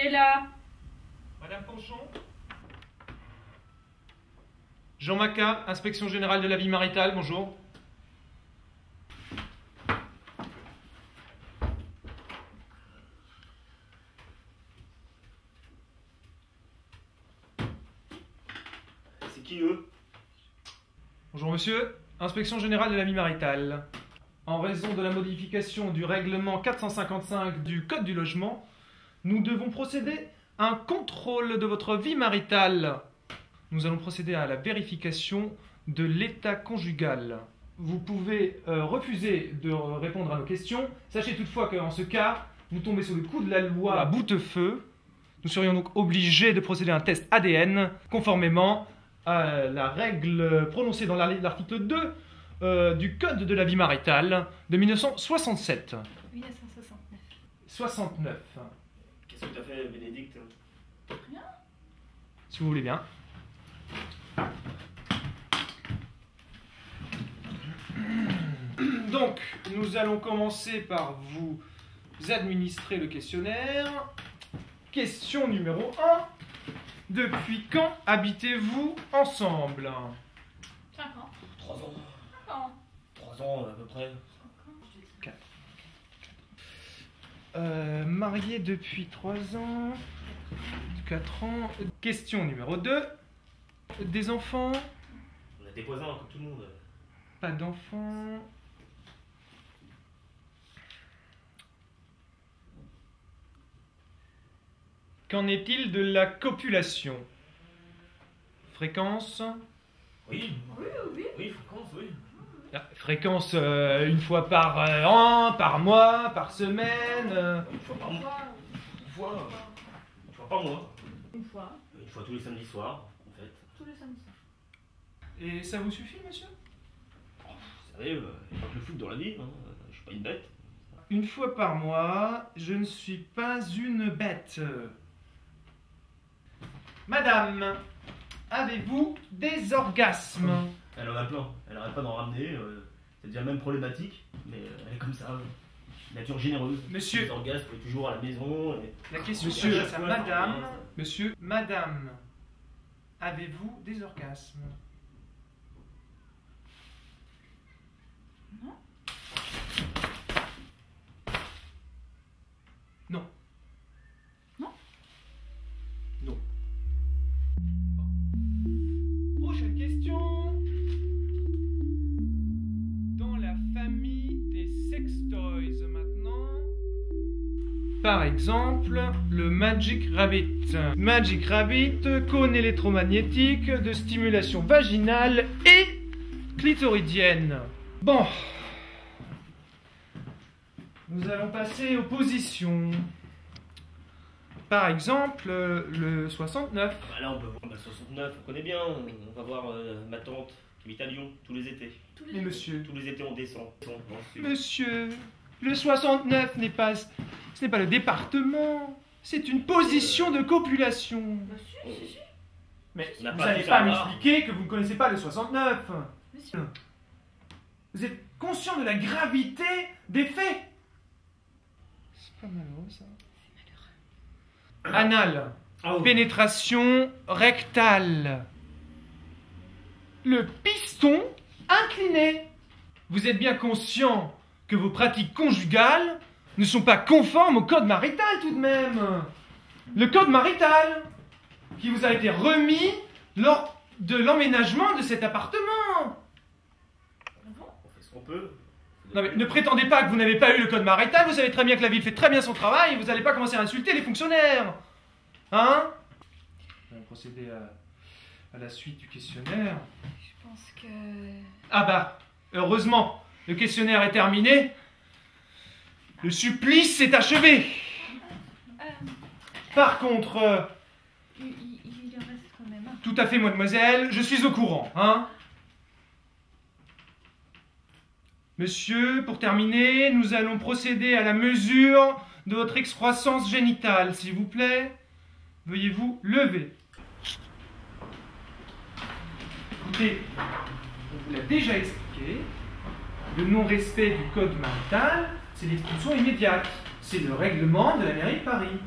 est là. Madame Panchon. Jean Maca, Inspection Générale de la Vie Maritale, bonjour. C'est qui eux? Bonjour monsieur, Inspection Générale de la Vie Maritale. En raison de la modification du règlement 455 du Code du Logement, nous devons procéder à un contrôle de votre vie maritale. Nous allons procéder à la vérification de l'état conjugal. Vous pouvez refuser de répondre à nos questions. Sachez toutefois qu'en ce cas, vous tombez sous le coup de la loi à boutefeu. Nous serions donc obligés de procéder à un test ADN conformément à la règle prononcée dans l'article 2 du Code de la vie maritale de 1967. 1969. 69. Qu'est-ce que t'as fait, Bénédicte? Rien. Si vous voulez bien. Donc, nous allons commencer par vous administrer le questionnaire. Question numéro 1. Depuis quand habitez-vous ensemble? 5 ans. 3 ans. 5 ans. 3 ans à peu près. 4. Marié depuis 3 ans. 4 ans. Question numéro 2. Des enfants? On a des voisins comme tout le monde. Pas d'enfants. Qu'en est-il de la copulation? Fréquence? Oui. Oui, oui. Oui, fréquence, oui. Fréquence une fois par an, par mois, par semaine. Une fois par mois. Une fois par mois. Une fois. Une fois tous les samedis soirs, en fait. Tous les samedis soirs. Et ça vous suffit, monsieur? Vous savez, il n'y a pas que le foot dans la vie, hein. Je suis pas une bête. Une fois par mois, je ne suis pas une bête. Madame, avez-vous des orgasmes? Elle en a plein. Elle arrête pas d'en ramener. C'est déjà même problématique, mais elle est comme ça. Nature généreuse. Monsieur. Les orgasmes toujours à la maison. La question Monsieur, s'adresse à ouais, madame. ouais. Monsieur, madame, avez-vous des orgasmes? Non. Non. Non. Non. Prochaine question. Dans la famille des sextoys maintenant. Par exemple, le Magic Rabbit. Magic Rabbit, cône électromagnétique de stimulation vaginale et clitoridienne. Bon. Nous allons passer aux positions. Par exemple, le 69. Bah là, on peut voir 69, on connaît bien. On va voir ma tante qui vit à Lyon tous les étés. Tous les Mais monsieur, Tous les étés, on descend. monsieur, le 69 n'est pas... Ce n'est pas le département. C'est une position de copulation. Bah, si. Mais On n'a vous pas n'allez fait pas ça. m'expliquer que vous ne connaissez pas le 69. Monsieur. Vous êtes conscient de la gravité des faits? C'est pas malheureux, ça. C'est malheureux. Anal. Ah oui. Pénétration rectale. Le piston incliné. Vous êtes bien conscient que vos pratiques conjugales ne sont pas conformes au code marital tout de même. Le code marital qui vous a été remis lors de l'emménagement de cet appartement. On fait ce qu'on peut. Non mais ne prétendez pas que vous n'avez pas eu le code marital, vous savez très bien que la ville fait très bien son travail et vous n'allez pas commencer à insulter les fonctionnaires. Hein? On va procéder à la suite du questionnaire. Je pense que... Ah bah, heureusement, le questionnaire est terminé. Le supplice s'est achevé. Par contre, Il en reste quand même un. tout à fait, mademoiselle, je suis au courant, hein. Monsieur, pour terminer, nous allons procéder à la mesure de votre excroissance génitale, s'il vous plaît. Veuillez vous lever. Écoutez, on vous l'a déjà expliqué, le non-respect du code marital, c'est l'expulsion immédiate. C'est le règlement de la mairie de Paris.